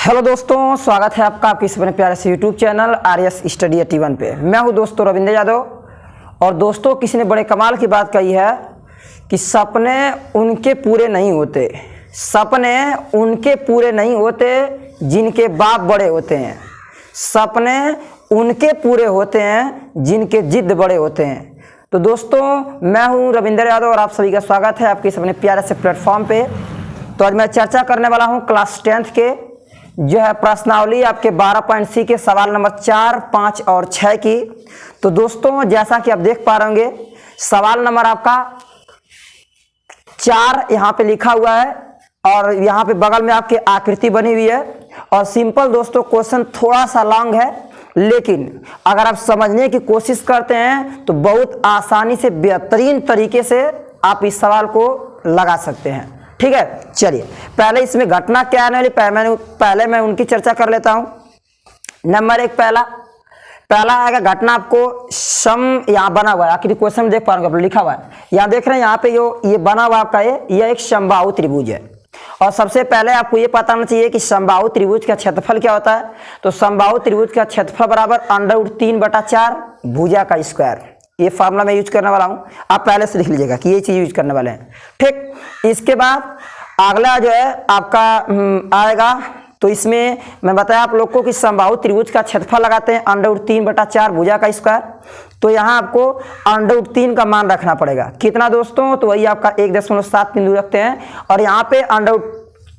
Hello दोस्तों, स्वागत है आपका आपके इस अपने प्यारे से यूट्यूब चैनल आरएस स्टडी 81 पे। मैं हूं दोस्तों रविंद्र यादव। और दोस्तों, किसी ने बड़े कमाल की बात कही है कि सपने उनके पूरे नहीं होते, सपने उनके पूरे नहीं होते जिनके बाप बड़े होते हैं, सपने उनके पूरे होते हैं जिनके जिद बड़े होते हैं। तो दोस्तों, मैं हूं रविंद्र यादव और आप सभी का स्वागत है आपके इस अपने प्यारे से प्लेटफॉर्म पे। तो आज मैं चर्चा करने वाला हूं क्लास 10th के जो है प्रश्नावली आपके 12.सी के सवाल नंबर 4, 5 और 6 की। तो दोस्तों, जैसा कि आप देख पा रहे होंगे, सवाल नंबर आपका 4 यहाँ पे लिखा हुआ है और यहाँ पे बगल में आपकी आकृति बनी हुई है। और सिंपल दोस्तों, क्वेश्चन थोड़ा सा लॉन्ग है, लेकिन अगर आप समझने की कोशिश करते हैं तो बहुत आसानी से बेहतरीन तरीके से आप इस सवाल को लगा सकते हैं। ठीक है, चलिए पहले इसमें घटना क्या आने वाली पहले मैं उनकी चर्चा कर लेता हूं। नंबर 1, पहला आएगा घटना आपको सम यहाँ बना हुआ है, आखिर क्वेश्चन देख पा रहे हैं लिखा हुआ है, यहाँ देख रहे हैं यहाँ पे ये बना हुआ आपका ये एक समबाहु त्रिभुज है। और सबसे पहले आपको ये पता होना चाहिए कि समबाहु त्रिभुज का क्षेत्रफल क्या होता है। तो समबाहु त्रिभुज का क्षेत्रफल बराबर √3/4 भुजा का स्क्वायर। ये फार्मूला मैं यूज करने वाला हूं, आप पहले से लिख लीजिएगा कि ये चीज यूज करने वाले हैं। ठीक, इसके बाद अगला जो है आपका आएगा। तो इसमें मैं बताया आप लोग को कि समबाहु त्रिभुज का क्षेत्रफल लगाते हैं √3/4 भुजा का स्क्वायर। तो यहाँ आपको √3 का मान रखना पड़ेगा। कितना दोस्तों? तो वही आपका 1.7 बिंदु रखते हैं और यहाँ पे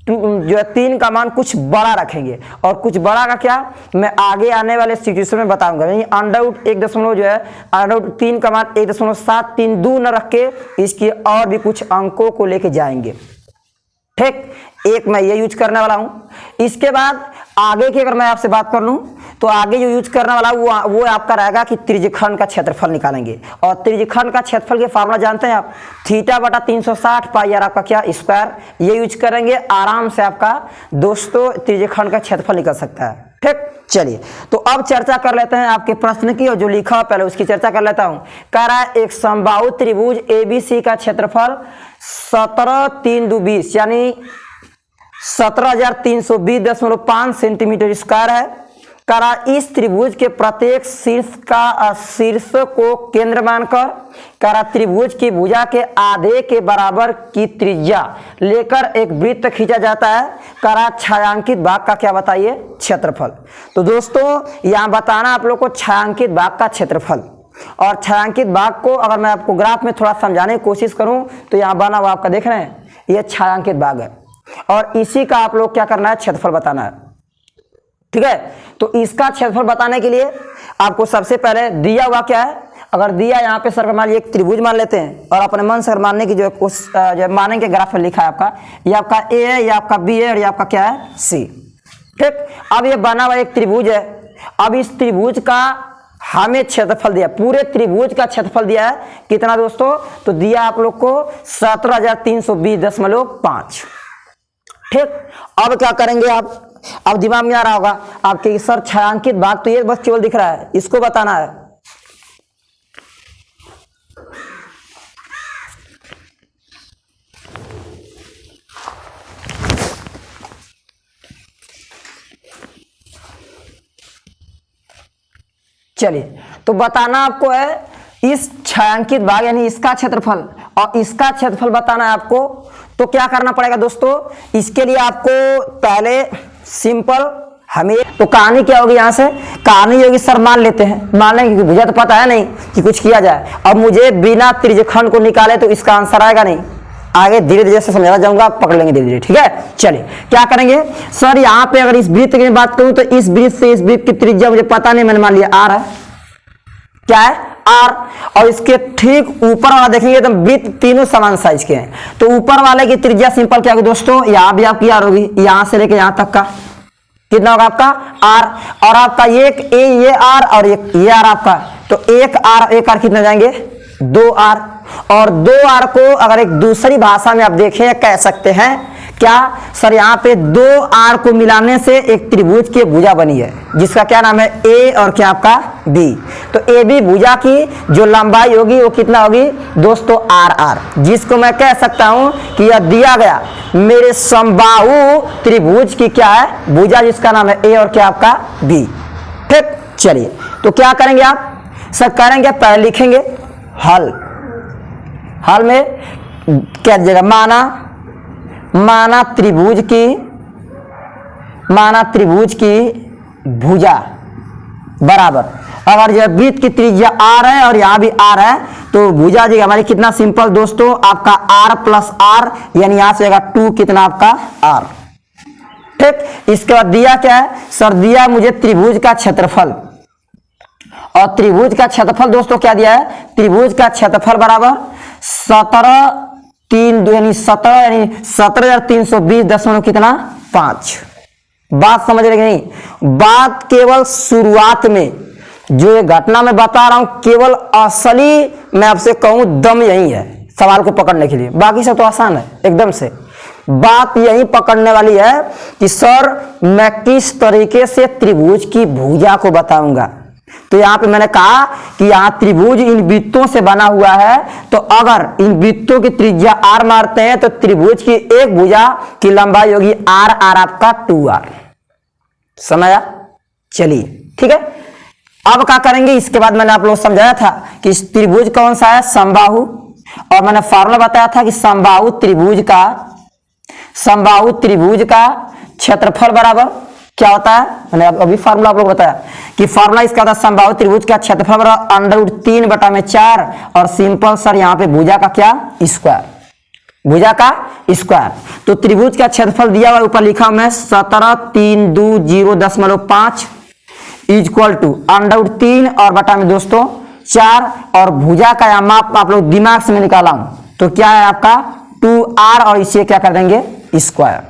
जो है 3 का मान कुछ बड़ा रखेंगे। और कुछ बड़ा का क्या मैं आगे आने वाले सिचुएशन में बताऊंगा। यानी √3 का मान 1.73 न रख के इसकी और भी कुछ अंकों को लेके जाएंगे। ठीक, एक मैं ये यूज करने वाला हूं। इसके बाद आगे की अगर मैं आपसे बात कर लूं तो आगे जो यूज करने वाला वो आपका रहेगा कि त्रिज्यखंड का क्षेत्रफल निकालेंगे। और त्रिज्यखंड का क्षेत्रफल के फार्मूला जानते हैं आप, θ/360 पाई आर आपका क्या स्क्वायर। ये यूज करेंगे, आराम से आपका दोस्तों त्रिज्यखंड का क्षेत्रफल निकल सकता है। ठीक, चलिए तो अब चर्चा कर लेते हैं आपके प्रश्न की, और जो लिखा पहले उसकी चर्चा कर लेता हूं। कह रहा है एक समबाहु त्रिभुज ABC का क्षेत्रफल 17 3 2 20 यानी 17,320.5 सेंटीमीटर स्क्वायर है। करा इस त्रिभुज के प्रत्येक शीर्ष को केंद्र मानकर करा त्रिभुज की भुजा के आधे के बराबर की त्रिज्या लेकर एक वृत्त खींचा जाता है। करा छायांकित भाग का क्या बताइए क्षेत्रफल। तो दोस्तों, यहां बताना आप लोग को छायांकित भाग का क्षेत्रफल। और छायांकित भाग को अगर मैं आपको ग्राफ में थोड़ा समझाने की कोशिश करूं तो यहां बना हुआ आपका देख रहे हैं, यह छायांकित भाग है और इसी का आप लोग क्या करना है, क्षेत्रफल बताना है। ठीक है, तो इसका क्षेत्रफल बताने के लिए आपको सबसे पहले दिया हुआ क्या है, अगर दिया यहाँ पे सर मान एक त्रिभुज मान लेते हैं और अपने मन से मानने की जो मानेंगे ग्राफ में लिखा है आपका, ये आपका ए है, ये आपका बी है और ये आपका क्या है सी। ठीक, अब ये बना हुआ एक त्रिभुज है। अब इस त्रिभुज का हमें क्षेत्रफल दिया, पूरे त्रिभुज का क्षेत्रफल दिया है कितना दोस्तों? तो दिया आप लोग को 17,320.5। ठीक, अब क्या करेंगे आप, अब दिमाग में आ रहा होगा आपके सर छायांकित भाग तो ये बस केवल दिख रहा है, इसको बताना है। चलिए, तो बताना आपको है इस छायांकित भाग यानी इसका क्षेत्रफल और इसका क्षेत्रफल बताना है आपको। तो क्या करना पड़ेगा दोस्तों, इसके लिए आपको पहले सिंपल हमें तो कहानी क्या होगी, यहां से कहानी होगी सर मान लेते हैं, मान लेंगे मुझे तो पता है नहीं कि कुछ किया जाए। अब मुझे बिना त्रिज्यखंड को निकाले तो इसका आंसर आएगा नहीं, आगे धीरे धीरे से समझाना जाऊंगा, पकड़ लेंगे धीरे धीरे। ठीक है, चलिए क्या करेंगे सर, यहाँ पे अगर इस वृत्त की बात करूं तो इस वृत्त से इस वृत्त की त्रिज्या मुझे पता नहीं, मैंने मान लिया आर है, क्या है आर। और इसके ठीक ऊपर वाला देखेंगे तो वृत्त तीनों समान साइज के हैं, तो ऊपर वाले की त्रिज्या सिंपल क्या होगी दोस्तों, यहाँ भी आपकी आर होगी, यहां से लेके यहां तक का कितना होगा आपका आर। और आपका ये आर और ये आर आपका, तो एक आर कितना जाएंगे 2 आर। और 2 आर को अगर एक दूसरी भाषा में आप देखें कह सकते हैं क्या सर, यहाँ पे दो आर को मिलाने से एक त्रिभुज की भुजा बनी है जिसका क्या नाम है ए और क्या आपका बी। तो ए बी भुजा की जो लंबाई होगी वो कितना होगी दोस्तों आर आर, जिसको मैं कह सकता हूं कि यह दिया गया मेरे समबाहु त्रिभुज की क्या है भुजा जिसका नाम है ए और क्या आपका बी। ठीक, चलिए तो क्या करेंगे आप सर, करेंगे पहले लिखेंगे हल। हल में क्या दीजिएगा, माना त्रिभुज की भुजा बराबर, अगर यह वृत्त की त्रिज्या आर है और यहां भी आर है तो भुजा जी हमारी कितना सिंपल दोस्तों आपका आर प्लस आर, यानी यहां से 2 कितना आपका आर। ठीक, इसके बाद दिया क्या है सर, दिया मुझे त्रिभुज का क्षेत्रफल, और त्रिभुज का क्षेत्रफल दोस्तों क्या दिया है, त्रिभुज का क्षेत्रफल बराबर 17,320 कितना 5। बात समझ रहे नहीं, बात केवल शुरुआत में जो ये घटना मैं बता रहा हूं केवल असली मैं आपसे कहूं दम यही है सवाल को पकड़ने के लिए, बाकी सब तो आसान है एकदम से। बात यही पकड़ने वाली है कि सर मैं किस तरीके से त्रिभुज की भुजा को बताऊंगा। तो यहां पे मैंने कहा कि यहां त्रिभुज इन वृत्तों से बना हुआ है, तो अगर इन वृत्तों की त्रिज्या आर मारते हैं तो त्रिभुज की एक भुजा की लंबाई होगी आर आर आपका 2r। समझा, चलिए ठीक है। अब क्या करेंगे, इसके बाद मैंने आप लोग समझाया था कि त्रिभुज कौन सा है समबाहु, और मैंने फॉर्मूला बताया था कि समबाहु त्रिभुज का क्षेत्रफल बराबर क्या होता है, मैंने अभी फार्मूला आप लोग बताया कि फार्मूला इसका था समबाहु त्रिभुज का क्षेत्रफल बराबर √3/4, और सिंपल सर यहाँ पे भुजा का क्या स्क्वायर, भुजा का स्क्वायर। तो त्रिभुज का क्षेत्रफल दिया हुआ ऊपर लिखा मैं 17,320.5 इक्वल टू √3 और बटा में दोस्तों 4, और भुजा का यहाँ माप आप लोग दिमाग से मैं निकाला हूं तो क्या है आपका 2r, और इसे क्या कर देंगे स्क्वायर।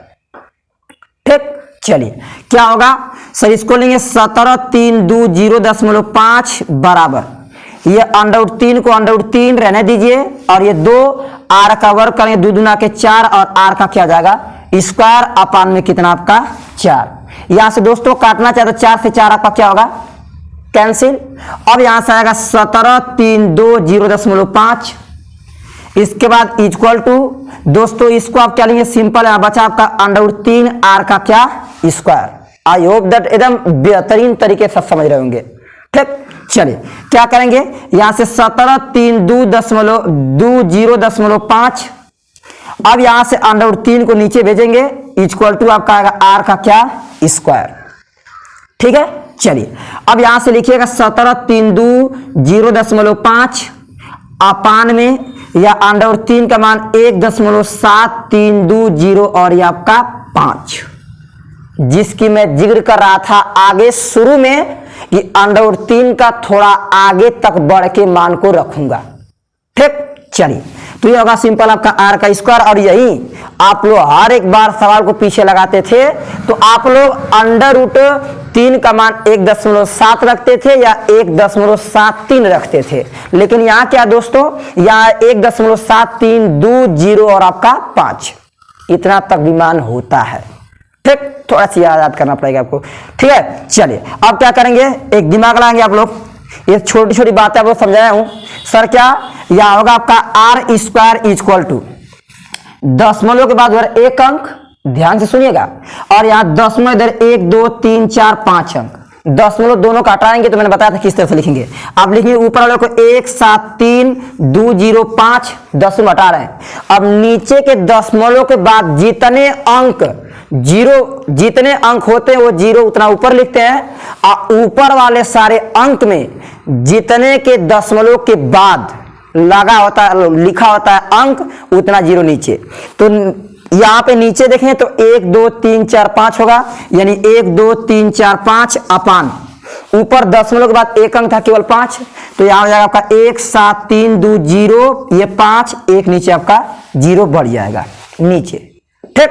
ठीक, चलिए क्या होगा सर, इसको लेंगे 17,320.5 बराबर, ये √3 को √3 रहने दीजिए, और ये 2r का वर्ग करेंगे 2 दूना के 4, और r का क्या जाएगा स्क्वायर अपान में कितना आपका 4। यहां से दोस्तों काटना चाहे तो 4 से 4 आपका क्या होगा कैंसिल। अब यहां से आएगा 17,320.5, इसके बाद इक्वल टू दोस्तों इसको आप क्या लेंगे सिंपल है, बचा आपका √3 r का क्या स्क्वायर। आई होप दैट एकदम बेहतरीन तरीके से समझ रहे होंगे। ठीक, चलिए क्या करेंगे, यहां से 17,320.5, अब यहां से √3 को नीचे भेजेंगे, इक्वल टू आपका आएगा r का क्या स्क्वायर। ठीक है, चलिए अब यहां से लिखिएगा 17,320.5 अपान में या √3 का मान 1.7320 और ये आपका 5, जिसकी मैं जिक्र कर रहा था आगे शुरू में कि √3 का थोड़ा आगे तक बढ़ के मान को रखूंगा। ठीक, चलिए तो ये होगा सिंपल आपका r का स्क्वायर, और यही आप लोग हर एक बार सवाल को पीछे लगाते थे तो आप लोग √3 का मान 1.7 रखते थे या 1.73 रखते थे, लेकिन यहाँ क्या दोस्तों, यहाँ 1.7320 और आपका 5, इतना तक भी मान होता है। ठीक, थोड़ा सा याद करना पड़ेगा आपको। ठीक है, चलिए अब क्या करेंगे, एक दिमाग लगाएंगे आप लोग, ये छोटी छोटी बातें आपको समझाया हूं सर। क्या यहां होगा आपका r स्क्वायर इक्वल टू दशमलव के बाद एक अंक, ध्यान से सुनिएगा, और यहाँ दशमलव इधर 1 2 3 4 5 अंक, दशमलव दोनों का हटाएंगे तो मैंने बताया था किस तरह से लिखेंगे। आप लिखेंगे ऊपर वाले को 173,205 दशमलव हटा रहे हैं, अब नीचे के दशमलव के बाद जितने अंक जितने अंक होते हैं वो 0 उतना ऊपर लिखते हैं, और ऊपर वाले सारे अंक में जितने के दशमलव के बाद लगा होता है लिखा होता है अंक उतना 0 नीचे। तो यहां पे नीचे देखें तो 1 2 3 4 5 होगा, यानी 1 2 3 4 5 अपान ऊपर दशमलव के बाद एक अंक था केवल 5, तो यहां हो जाएगा आपका 17320, ये 5 एक नीचे आपका 0 बढ़ जाएगा नीचे। ठीक,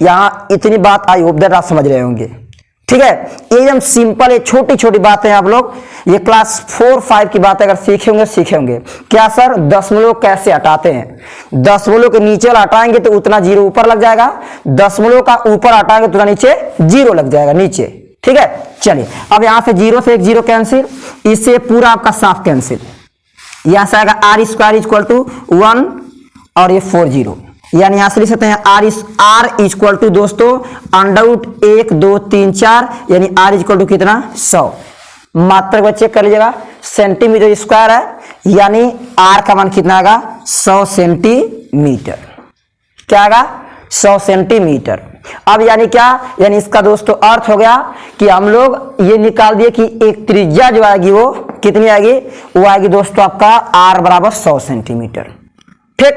यहां इतनी बात आई होप दैट आप समझ रहे होंगे। ठीक है, एकदम सिंपल है, छोटी छोटी बातें आप लोग ये क्लास 4-5 की बातें अगर सीखे होंगे। क्या सर, दशमलव कैसे हटाते हैं? दशमलव के नीचे हटाएंगे तो उतना जीरो ऊपर लग जाएगा, दशमलव का ऊपर हटाएंगे तो उतना नीचे जीरो लग जाएगा नीचे। ठीक है, चलिए अब यहां से जीरो से एक जीरो कैंसिल, इससे पूरा आपका साफ कैंसिल, यहां से आएगा आर स्क्वायर इक्वल टू 1 और ये 4 जीरो, यानी यहां से लिख सकते हैं आर इक्वल टू दोस्तों अंडररूट 1 2 3 4, यानी आर इक्वल टू कितना 100। मात्रक में चेक कर लीजिएगा, सेंटीमीटर स्क्वायर है, यानी आर का मान कितना आएगा 100 सेंटीमीटर। क्या आएगा 100 सेंटीमीटर। अब यानी क्या, यानी इसका दोस्तों अर्थ हो गया कि हम लोग ये निकाल दिए कि एक त्रिज्या जो आएगी वो कितनी आएगी, वो आएगी दोस्तों आपका आर बराबर 100 सेंटीमीटर। ठीक,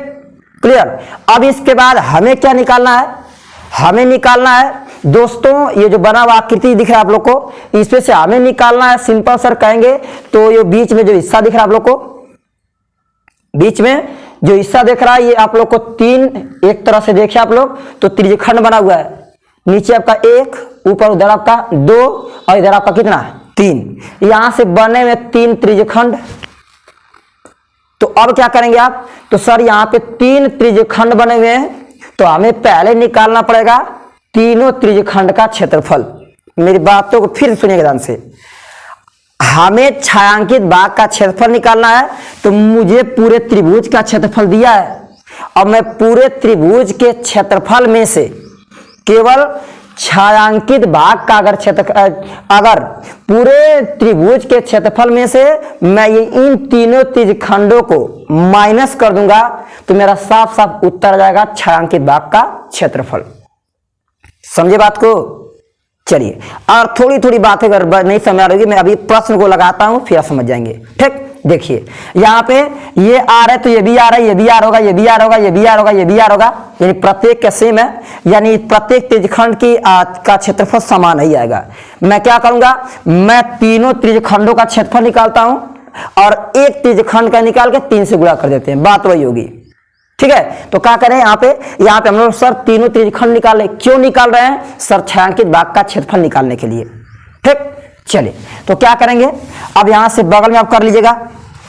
क्लियर। अब इसके बाद हमें क्या निकालना है, हमें निकालना है दोस्तों ये जो बना हुआ आकृति दिख रहा है आप लोग को, इसमें से हमें निकालना है, सिंपल सर कहेंगे तो ये बीच में जो हिस्सा दिख रहा है आप लोग को, बीच में जो हिस्सा दिख रहा है ये आप लोग को तीन, एक तरह से देखिए आप लोग तो त्रिज्यखंड बना हुआ है, नीचे आपका 1, ऊपर उधर आपका 2 और इधर आपका कितना 3, यहां से बने हुए 3 त्रिज्यखंड। तो अब क्या करेंगे आप, तो सर यहां पे 3 त्रिज्यखंड बने हुए हैं, तो हमें पहले निकालना पड़ेगा तीनों त्रिज्यखंड का क्षेत्रफल। मेरी बातों को फिर सुनिएगा ध्यान से, हमें छायांकित भाग का क्षेत्रफल निकालना है, तो मुझे पूरे त्रिभुज का क्षेत्रफल दिया है, अब मैं पूरे त्रिभुज के क्षेत्रफल में से केवल छायांकित भाग का अगर पूरे त्रिभुज के क्षेत्रफल में से मैं ये इन तीनों त्रिज्यखंडों को माइनस कर दूंगा तो मेरा साफ साफ उत्तर आ जाएगा छायांकित भाग का क्षेत्रफल। समझे बात को? चलिए, और थोड़ी थोड़ी बातें अगर नहीं समझ आ रही, मैं अभी प्रश्न को लगाता हूं फिर आप समझ जाएंगे। ठीक, देखिए यहाँ पे ये आर है तो ये भी आर है, ये भी आर होगा, ये भी आर होगा, ये भी आर होगा, ये भी आर होगा, यानी प्रत्येक का सेम है, यानी प्रत्येक त्रिज्यखंड की का क्षेत्रफल समान ही आएगा। मैं क्या करूंगा, मैं तीनों त्रिज्यखंडों का क्षेत्रफल निकालता हूं और एक त्रिज्यखंड का निकाल के 3 से गुणा कर देते हैं, बात वही होगी। ठीक है, तो क्या करें यहाँ पे हम लोग सर तीनों त्रिज्यखंड निकाल रहे, क्यों निकाल रहे हैं सर, छायांकित भाग का क्षेत्रफल निकालने के लिए। ठीक, चलिए तो क्या करेंगे, अब यहां से बगल में आप कर लीजिएगा,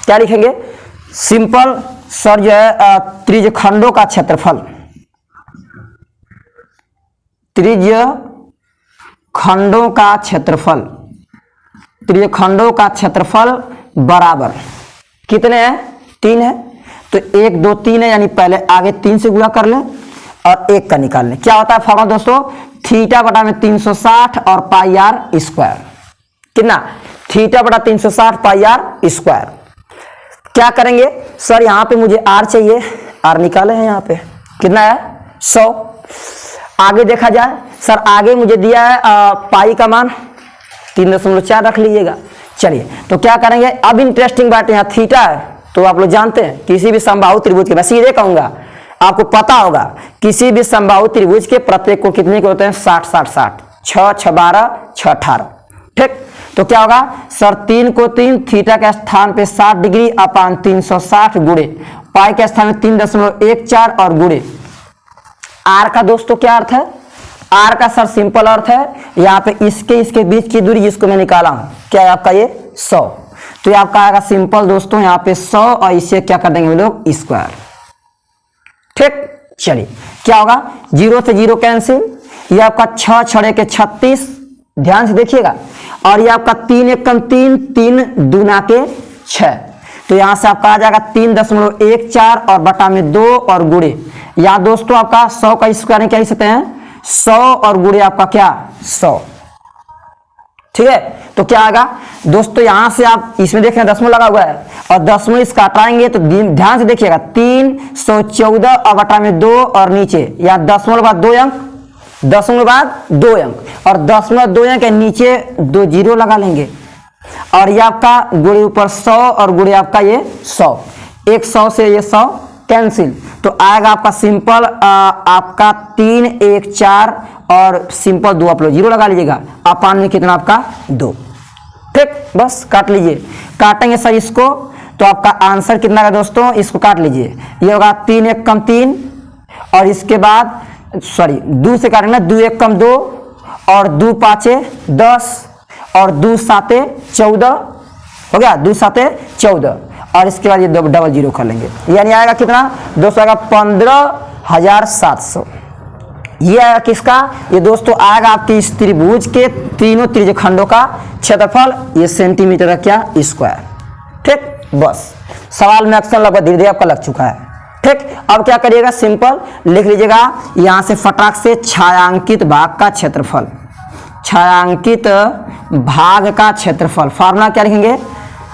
क्या लिखेंगे, सिंपल सर जो है त्रिज्यखंडों का क्षेत्रफल, त्रिज्यखंडों का क्षेत्रफल, त्रिज्यखंडों का क्षेत्रफल बराबर कितने हैं, 3 है, तो 1 2 3 है, यानी पहले आगे 3 से गुणा कर लें और 1 का निकाल लें। क्या होता है फॉर्मूला दोस्तों, थीटा बटा में 360 और पाई आर स्क्वायर, कितना थीटा बटा 360 पाई आर स्क्वायर। क्या करेंगे सर, यहां पे मुझे आर चाहिए, आर निकाले हैं, यहाँ पे कितना है 100। आगे देखा जाए सर, आगे मुझे दिया है पाई का मान 3.4 रख लीजिएगा। चलिए तो क्या करेंगे, अब इंटरेस्टिंग बात यहाँ थीटा है, तो आप लोग जानते हैं किसी भी समबाहु त्रिभुज के, मैं सीधे कहूंगा आपको पता होगा, किसी भी समबाहु त्रिभुज के प्रत्येक को कितने के होते हैं 60 60 60, 6 6 12 6 18। ठीक, तो क्या होगा सर, 3 को 3, थीटा के स्थान पे 60 डिग्री अपान 360 गुणे पाई के स्थान में 3.14 और गुणे आर का दोस्तों क्या अर्थ है, आर का सर सिंपल अर्थ है यहाँ पे इसके बीच की दूरी जिसको मैं निकाला हूं, क्या है आपका ये 100, तो ये आपका आएगा सिंपल दोस्तों यहाँ पे 100 और इसे क्या कर देंगे हम लोग स्क्वायर। ठीक, चलिए क्या होगा, 0 से 0 कैंसिल, ये आपका 6 6 के 36, ध्यान से देखिएगा, और ये आपका 3 1 3, 3 दूना के 6, तो यहां से आपका आ जाएगा 3.14 और बटा में 2 और गुणे, यहाँ दोस्तों आपका 100 का स्क्वायर क्या लिख सकते हैं 100 और गुणे आपका क्या 100। ठीक है, तो क्या आएगा दोस्तों, यहां से आप इसमें देख रहे हैं दशमलव लगा हुआ है और दशमलव इसका हटाएंगे तो ध्यान से देखिएगा 314 और बटा में 2 और नीचे या दशमलव बाद 2 अंक, दशमलव बाद 2 अंक और दशमलव 2 अंक के नीचे 2 जीरो लगा लेंगे और ये आपका गुणे ऊपर 100 और गुणे आपका ये 100, एक 100 से ये 100 कैंसिल, तो आएगा आपका सिंपल आपका 3 1 4 और सिंपल 2 आप लोग जीरो लगा लीजिएगा, अपान में कितना आपका 2। ठीक, बस काट लीजिए, काटेंगे सर इसको तो आपका आंसर कितना है दोस्तों, इसको काट लीजिए, ये होगा 3 1 3 और इसके बाद सॉरी 2 से काटेंगे 2 1 2 और 2 5 10 और 2 7 14 हो गया, 2 7 14 और इसके बाद ये डबल जीरो कर लेंगे, यानी आएगा कितना दोस्तों, आएगा 15,700। ये आएगा किसका, ये दोस्तों आएगा आपके इस त्रिभुज के तीनों त्रिज्यखंडों का क्षेत्रफल, ये सेंटीमीटर का क्या स्क्वायर। ठीक, बस सवाल में अक्सर लगभग धीरे धीरे आपका लग चुका है। ठीक, अब क्या करिएगा, सिंपल लिख लीजिएगा यहां से फटाक से छायांकित भाग का क्षेत्रफल, छायांकित भाग का क्षेत्रफल। फार्मूला क्या लिखेंगे,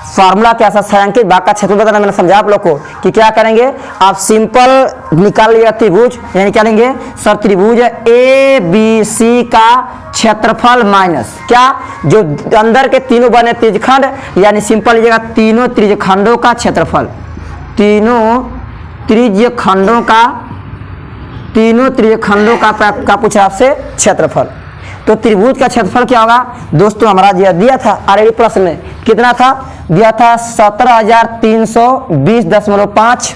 फार्मूला क्या सा, छायांकित भाग का क्षेत्रफल बताना, मैंने समझा आप लोग को कि क्या करेंगे, आप सिंपल निकाल लिया त्रिभुज, यानी क्या लेंगे सर, त्रिभुज ए बी सी का क्षेत्रफल माइनस क्या, जो अंदर के तीनों बने त्रिज्यखंड, यानी सिंपल लीजिएगा तीनों त्रिज्यखंडों का क्षेत्रफल, तीनों त्रिज्यखंडों का पूछा आपसे क्षेत्रफल। तो त्रिभुज का क्षेत्रफल क्या होगा दोस्तों, हमारा दिया था ऑलरेडी प्रश्न में, कितना था दिया था 17,320.5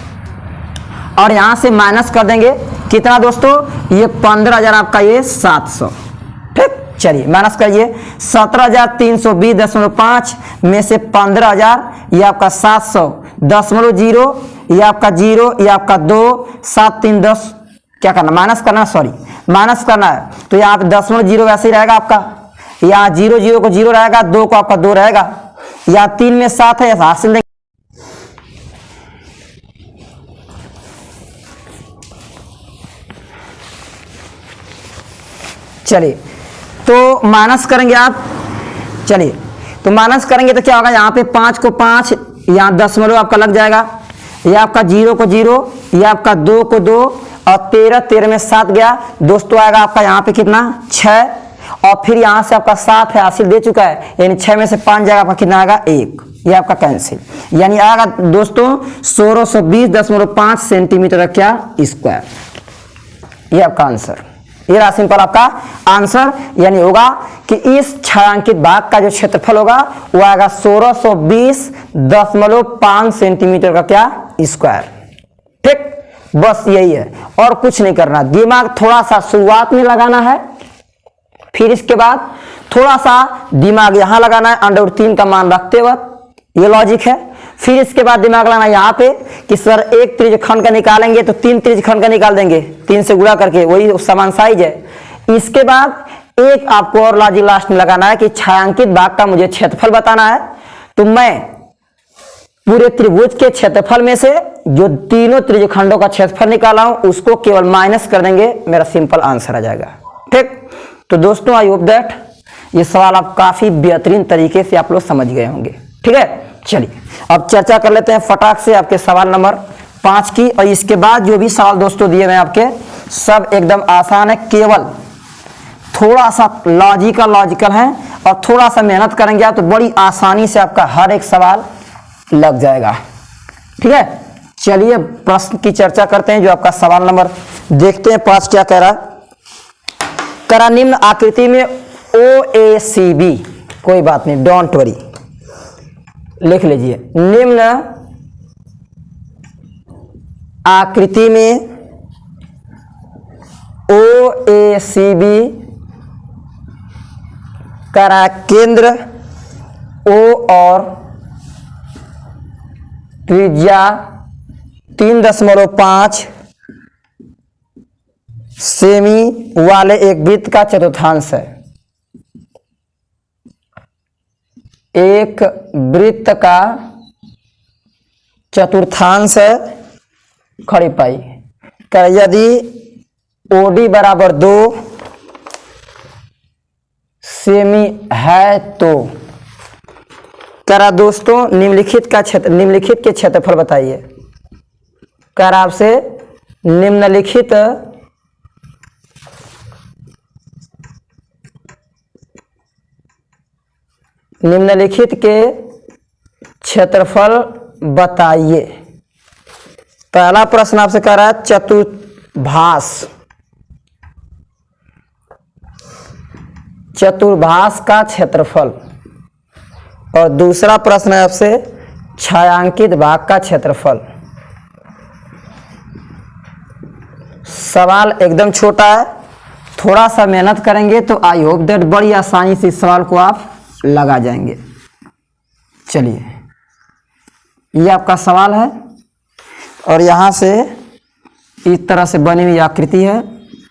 और यहां से माइनस कर देंगे कितना दोस्तों, ये 15,000 आपका ये 700। ठीक, चलिए माइनस करिए, 17,320.5 में से 15,000 ये आपका 700.0, ये आपका 0, ये आपका 2, 7 3 10, क्या करना माइनस करना, सॉरी माइनस करना है, तो यहाँ पे 0.0 वैसे ही रहेगा आपका, यहाँ 0 0 को 0 रहेगा, 2 को आपका 2 रहेगा, यहाँ 3 में 7 है, हासिल देंगे। चलिए तो माइनस करेंगे आप, चलिए तो माइनस करेंगे तो क्या होगा, यहाँ पे 5 को 5, यहाँ 0 आपका लग जाएगा, यह आपका 0 को 0, यह आपका 2 को 2 और 13 में 7 गया दोस्तों, आएगा आपका यहाँ पे कितना 6 और फिर यहाँ से आपका 7 है, हासिल दे चुका है, यानी 6 में से 5 जाएगा आपका कितना आएगा 1, ये आपका कैंसिल, यानी आएगा दोस्तों 1620.5 सेंटीमीटर क्या स्क्वायर, ये आपका आंसर, ये रहा सिंपल आपका आंसर, यानी होगा कि इस छायांकित भाग का जो क्षेत्रफल होगा वो आएगा 1620.5 सेंटीमीटर का क्या स्क्वायर। ठीक, बस यही है और कुछ नहीं करना, दिमाग थोड़ा सा शुरुआत में लगाना है, फिर इसके बाद थोड़ा सा दिमाग यहां लगाना है √3 का मान रखते वक्त, ये लॉजिक है। फिर इसके बाद दिमाग लगाना यहाँ पे कि सर एक त्रिज्यखंड का निकालेंगे तो 3 त्रिज्यखंड का निकाल देंगे, 3 से गुणा करके, वही समान साइज है। इसके बाद एक आपको और लॉजिक लास्ट में लगाना है कि छायांकित भाग का मुझे क्षेत्रफल बताना है, तो मैं पूरे त्रिभुज के क्षेत्रफल में से जो तीनों त्रिज्यखंडों का क्षेत्रफल निकाला हूं उसको केवल माइनस कर देंगे, मेरा सिंपल आंसर आ जाएगा। ठीक, तो दोस्तों आई होप दैट ये सवाल आप काफी बेहतरीन तरीके से आप लोग समझ गए होंगे। ठीक है, चलिए अब चर्चा कर लेते हैं फटाक से आपके सवाल नंबर 5 की, और इसके बाद जो भी सवाल दोस्तों दिए हैं आपके सब एकदम आसान है, केवल थोड़ा सा लॉजिकल है और थोड़ा सा मेहनत करेंगे आप तो बड़ी आसानी से आपका हर एक सवाल लग जाएगा। ठीक है, चलिए प्रश्न की चर्चा करते हैं, जो आपका सवाल नंबर देखते हैं 5 क्या कह रहा है। करा निम्न आकृति में OACB, कोई बात नहीं डोंट वरी, लिख लीजिए, निम्न आकृति में OACB का केंद्र O और त्रिज्या 3.5 सेमी वाले एक वृत्त का चतुर्थांश है। एक वृत्त का चतुर्थांश है खड़ी पाई का, यदि OD बराबर 2 सेमी है तो करा दोस्तों निम्नलिखित के क्षेत्रफल बताइए। कर आपसे निम्नलिखित के क्षेत्रफल बताइए। पहला प्रश्न आपसे कह रहा है चतुर्भास का क्षेत्रफल, और दूसरा प्रश्न है आपसे छायांकित भाग का क्षेत्रफल। सवाल एकदम छोटा है, थोड़ा सा मेहनत करेंगे तो आई होप दैट बड़ी आसानी से इस सवाल को आप लगा जाएंगे। चलिए, ये आपका सवाल है और यहाँ से इस तरह से बनी हुई आकृति है।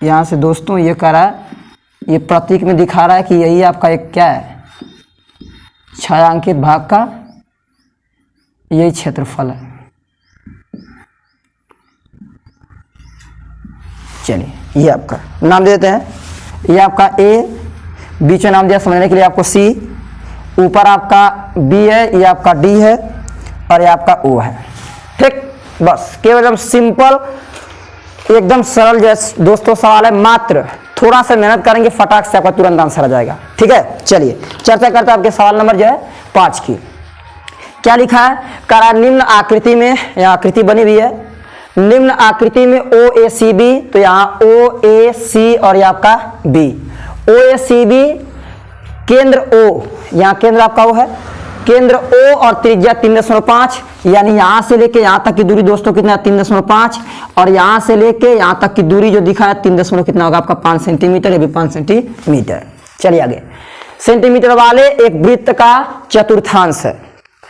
यहाँ से दोस्तों ये कह रहा है, ये प्रतीक में दिखा रहा है कि यही आपका एक क्या है, छायांकित भाग का यही क्षेत्रफल है। चलिए, ये आपका नाम दे देते हैं, ये आपका ए, बीच में नाम दिया समझने के लिए आपको सी, ऊपर आपका बी है, ये आपका डी है और ये आपका ओ है। ठीक, बस केवल एकदम सिंपल, एकदम सरल जैसे दोस्तों सवाल है, मात्र थोड़ा सा मेहनत करेंगे फटाक से आपका तुरंत आंसर आ जाएगा। ठीक है, चलिए चर्चा करते हैं आपके सवाल नंबर जो है 5 की। क्या लिखा है, करा निम्न आकृति में, यहाँ आकृति बनी हुई है, निम्न आकृति में ओ ए सी बी, तो यहाँ ओ ए सी और ये आपका बी, ओ ए सी बी केंद्र ओ, यहाँ केंद्र आपका ओ है, केंद्र ओ और त्रिज्या 3.5, यानी यहाँ से लेके यहाँ तक की दूरी दोस्तों कितना 3.5 और यहाँ से लेके यहाँ तक की दूरी जो दिखा है 3 कितना होगा आपका 5 सेंटीमीटर, ये भी 5 सेंटीमीटर। चलिए आगे, सेंटीमीटर वाले एक वृत्त का चतुर्थांश है,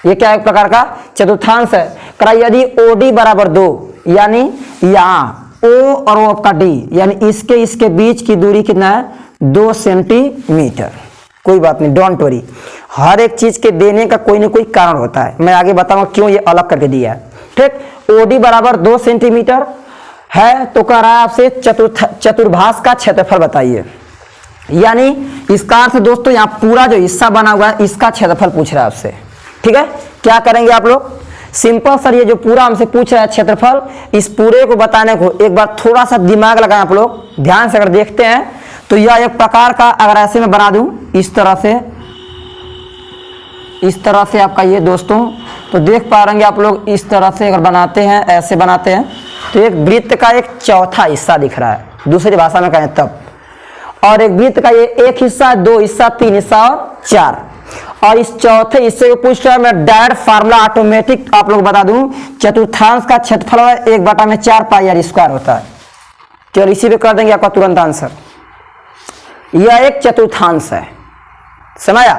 ये क्या एक प्रकार का चतुर्थांश है। करा यदि OD बराबर 2, यानी यहाँ O और वो आपका D, यानी इसके बीच की दूरी कितना है 2 सेंटीमीटर। कोई बात नहीं, डोंट वरी, हर एक चीज के देने का कोई ना कोई कारण होता है, मैं आगे बताऊंगा क्यों ये अलग करके दिया है। ठीक, OD बराबर 2 सेंटीमीटर है, तो कह रहा है आपसे चतुर्भास का क्षेत्रफल बताइए, यानी इसका अर्थ दोस्तों यहाँ पूरा जो हिस्सा बना हुआ है इसका क्षेत्रफल पूछ रहा है आपसे। ठीक है, क्या करेंगे आप लोग, सिंपल सर, ये जो पूरा हमसे पूछ रहा है क्षेत्रफल, इस पूरे को बताने को एक बार थोड़ा सा दिमाग लगाएं आप लोग, ध्यान से अगर देखते हैं तो यह एक प्रकार का, अगर ऐसे में बना दूं इस तरह से आपका ये दोस्तों, तो देख पा रहे आप लोग, इस तरह से अगर बनाते हैं, ऐसे बनाते हैं, तो एक वृत्त का एक चौथा हिस्सा दिख रहा है, दूसरी भाषा में कहें तब, और एक वृत्त का ये एक हिस्सा, 2 हिस्सा, 3 हिस्सा और 4, और इस चौथे हिस्से को पूछ रहा है। मैं डायरेक्ट फार्मूला ऑटोमेटिक आप लोग बता दूं, चतुर्थांश का क्षेत्रफल 1/4 पाई आर स्क्वायर होता है। चलो इसी पे कर देंगे आपका तुरंत आंसर। यह एक चतुर्थांश है, समझा,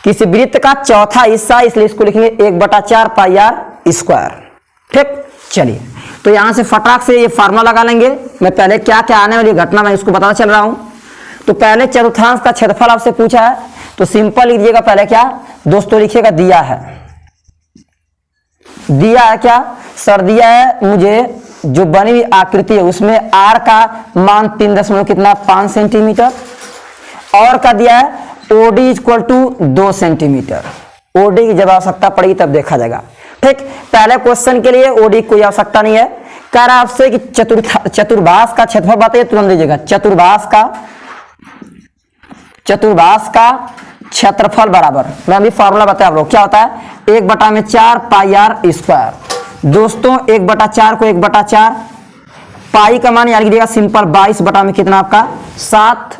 किसी वृत्त का चौथा हिस्सा, इसलिए इसको लिखेंगे 1/4 पाई आर स्क्वायर। ठीक, चलिए तो यहां से फटाक से ये फार्मूला लगा लेंगे। मैं पहले क्या क्या आने वाली घटना मैं इसको बताना चल रहा हूं। तो पहले चतुर्थांश का क्षेत्रफल आपसे पूछा है, तो सिंपल लिखिएगा, पहले क्या दोस्तों लिखिएगा, दिया है, दिया है क्या सर, दिया है मुझे जो बनी हुई आकृति है उसमें आर का मान 3.5 सेंटीमीटर, और का दिया है OD equal to 2 centimetre. OD की जब आवश्यकता पड़ेगी तब देखा जाएगा। ठीक, पहले क्वेश्चन के लिए OD की कोई आवश्यकता नहीं है, कह रहा आपसे कि चतुर्भास का क्षेत्रफल बताइए, तुरंत दीजिएगा, चतुर्भास का क्षेत्रफल बराबर, मैं अभी फार्मूला बताया आप लोग, क्या होता है 1/4 पाई आर स्क्वायर। दोस्तों 1/4 को 1/4 पाई का मान यानी दिएगा सिंपल 22 बटा में कितना आपका 7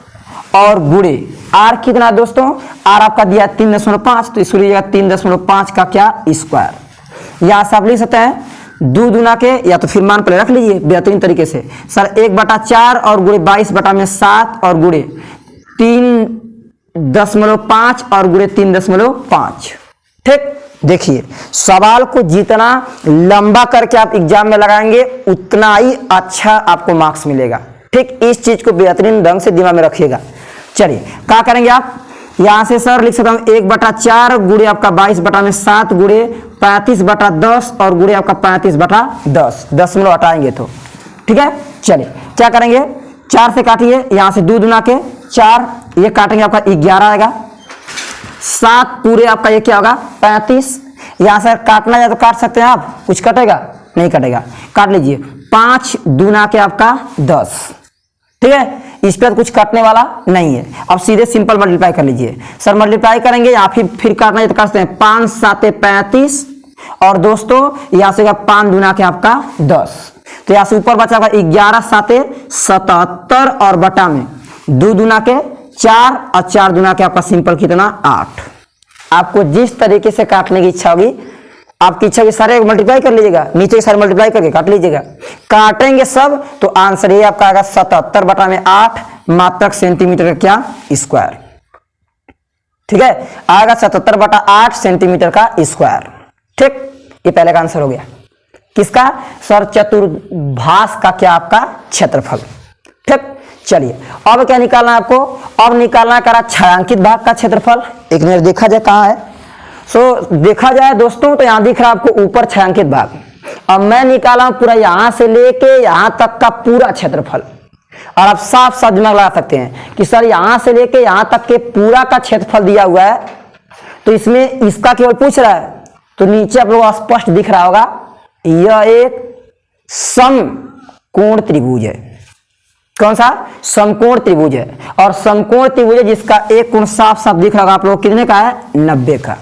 और गुणे आर कितना दोस्तों, आर आपका दिया 3.5, तो इसको लीजिएगा 3.5 का क्या स्क्वायर। यहाँ से आप लिख सकते हैं 2 दूना के, या तो फिर मान पर रख लीजिए बेहतरीन तरीके से सर, 1/4 और गुणे 22 बटा में 7 और गुणे 3.5 और गुणे 3.5। ठीक, देखिए सवाल को जितना लंबा करके आप एग्जाम में लगाएंगे उतना ही अच्छा आपको मार्क्स मिलेगा। ठीक, इस चीज को बेहतरीन ढंग से दिमाग में रखिएगा। चलिए क्या करेंगे आप, यहां से सर लिख सकता हूं 1/4 गुणे आपका 22 बटा में 7 गुणे 35/10 और गुणे आपका 35/10, 10 हटाएंगे तो ठीक है। चलिए क्या करेंगे, 4 से काटिए, यहां से 2 दूना के 4, ये काटेंगे आपका 11 आएगा, 7 पूरे आपका ये क्या होगा 35, यहां से काटना है तो काट सकते हैं आप, कुछ कटेगा नहीं कटेगा, काट लीजिए, 5 दूना के आपका 10। ठीक है, इस पर कुछ काटने वाला नहीं है। अब सीधे सिंपल मल्टीप्लाई कर लीजिए सर, मल्टीप्लाई करेंगे या फिर काटना है तो काट सकते हैं, 5 7 35 और दोस्तों यहां से 5 दूना के आपका 10, तो यहां से ऊपर बचा 11 7 77 और बटा में 2 दूना के 4 और 4 दूना के आपका सिंपल कितना 8। आपको जिस तरीके से काटने की इच्छा होगी, आपकी इच्छा के सारे मल्टीप्लाई कर लीजिएगा, नीचे के सारे मल्टीप्लाई करके काट लीजिएगा, काटेंगे सब तो आंसर ये आपका आएगा 77 बटा में 8 मात्रक सेंटीमीटर का क्या स्क्वायर। ठीक है, आएगा 77/8 सेंटीमीटर का स्क्वायर। ठीक, ये पहले का आंसर हो गया। किसका सर? चतुर्भास का क्या आपका क्षेत्रफल। ठीक, चलिए अब क्या निकालना है आपको? अब निकालना करा छायांकित भाग का क्षेत्रफल। एक मिनट देखा जाए कहाँ है। देखा जाए दोस्तों तो यहां दिख रहा है आपको ऊपर छायांकित भाग। अब मैं निकाला पूरा यहां से लेके यहां तक का पूरा क्षेत्रफल। और आप साफ साफ दिमाग लगा सकते हैं कि सर यहां से लेके यहां तक के पूरा का क्षेत्रफल दिया हुआ है, तो इसमें इसका केवल पूछ रहा है। तो नीचे आप लोगों को स्पष्ट दिख रहा होगा, यह एक समकोण त्रिभुज है। कौन सा? समकोण त्रिभुज है। और समकोण त्रिभुज है जिसका एक कोण साफ साफ दिख रहा होगा आप लोग, कितने का है? 90 का।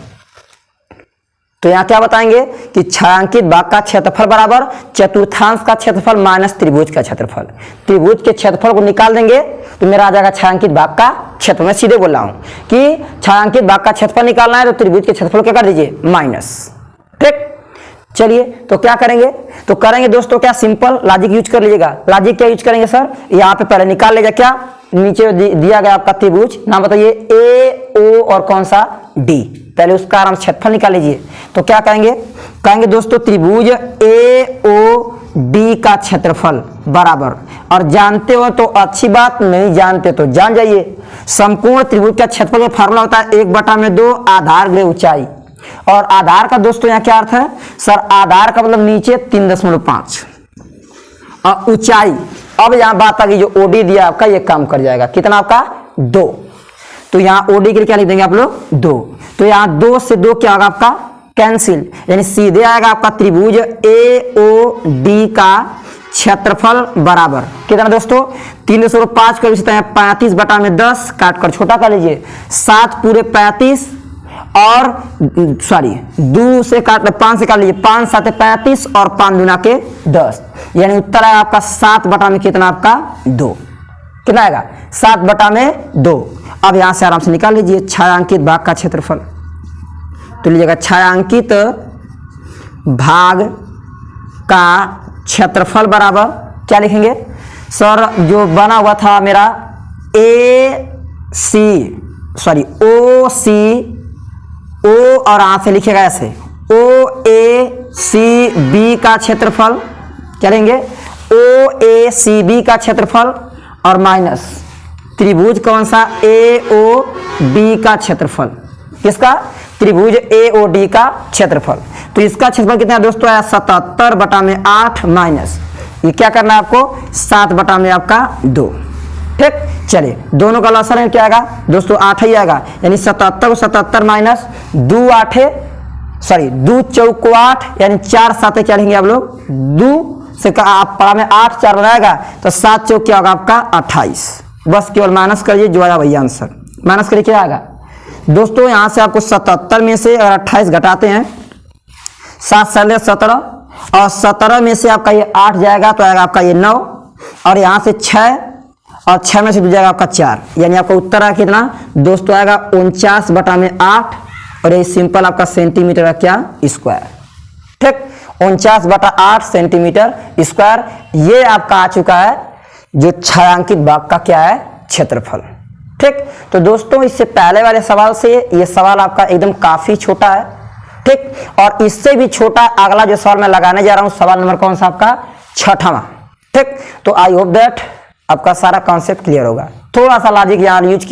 तो यहां क्या बताएंगे कि छायांकित भाग का क्षेत्रफल बराबर चतुर्थांश का क्षेत्रफल माइनस त्रिभुज का क्षेत्रफल। त्रिभुज के क्षेत्रफल को निकाल देंगे तो मेरा आ जाएगा छायांकित भाग का क्षेत्रफल। मैं सीधे बोल रहा हूं कि छायांकित भाग का क्षेत्रफल निकालना है तो त्रिभुज के क्षेत्रफल क्या कर दीजिए? माइनस। ठीक, चलिए तो क्या करेंगे? तो करेंगे दोस्तों क्या, सिंपल लॉजिक यूज कर लीजिएगा। लॉजिक क्या यूज करेंगे सर? यहाँ पे पहले निकाल लीजिए क्या नीचे दिया गया आपका त्रिभुज, नाम बताइए ए ओ और कौन सा? डी। पहले उसका आराम क्षेत्रफल निकाल लीजिए। तो क्या कहेंगे दोस्तों त्रिभुज ए ओ डी का क्षेत्रफल बराबर, और जानते हो तो अच्छी बात, नहीं जानते तो जान जाइए, समकोण त्रिभुज का क्षेत्रफल का फार्मूला होता है 1/2 आधार गुणे ऊंचाई। और आधार का दोस्तों यहाँ क्या अर्थ है सर? आधार का मतलब नीचे 3.5 और ऊंचाई। अब यहां बात आ गई जो ओडी दिया आपका, ये काम कर जाएगा। कितना आपका? 2। तो यहां ओडी के लिए क्या लिख देंगे आप लोग? 2। तो यहां 2 से 2 क्या होगा आपका? कैंसिल, यानी सीधे आएगा आपका त्रिभुज ए ओ डी का क्षेत्रफल बराबर कितना दोस्तों? 3.5 को 35/10 काट कर छोटा कर लीजिए, 7 पूरे 35 और सॉरी 2 से काट 5 से काट लीजिए, 5 7 35 और 5 दूना के 10, यानी उत्तर आएगा आपका 7/में कितना आपका? 2। कितना आएगा? 7/2। अब यहां से आराम से निकाल लीजिए छायांकित भाग का क्षेत्रफल। तो लीजिएगा छायांकित भाग का क्षेत्रफल बराबर क्या लिखेंगे सर? जो बना हुआ था मेरा ओ सी ओ और यहां से लिखेगा ऐसे ओ ए सी बी का क्षेत्रफल। क्या लेंगे? ओ ए सी बी का क्षेत्रफल और माइनस त्रिभुज कौन सा? ए ओ डी का क्षेत्रफल। किसका? त्रिभुज ए ओ डी का क्षेत्रफल। तो इसका क्षेत्रफल कितना है दोस्तों? आया 77/8 माइनस ये क्या करना है आपको? 7/में आपका 2। ठीक, चलिए दोनों का लसाअ क्या आएगा दोस्तों? 8 ही आएगा, यानी 77 को 77 माइनस 2 चौक 8, यानी 4 7 क्या लेंगे आप लोग? 2 से आप पढ़ा में 8 4 बनाएगा तो 7 चौक क्या होगा आपका? 28। बस केवल माइनस करिए, जो आया वही आंसर। माइनस करिए क्या आएगा दोस्तों? यहां से आपको 77 में से अगर 28 घटाते हैं, 7 7 17 और 17 में से आपका ये 8 जाएगा तो आएगा आपका ये 9, और यहां से 6 और 6 में से जाएगा आपका 4, यानी आपका उत्तर आएगा कितना दोस्तों? आएगा 49/8 और ये सिंपल आपका सेंटीमीटर का क्या? स्क्वायर। ठीक, 49/8 सेंटीमीटर स्क्वायर ये आपका आ चुका है जो छायांकित भाग का क्या है? क्षेत्रफल। ठीक, तो दोस्तों इससे पहले वाले सवाल से ये सवाल आपका एकदम काफी छोटा है। ठीक, और इससे भी छोटा अगला जो सवाल मैं लगाने जा रहा हूं, सवाल नंबर कौन सा आपका? 6वां। ठीक, तो आई होप दैट आपका सारा कॉन्सेप्ट क्लियर होगा। थोड़ा सा लॉजिक यहाँ यूज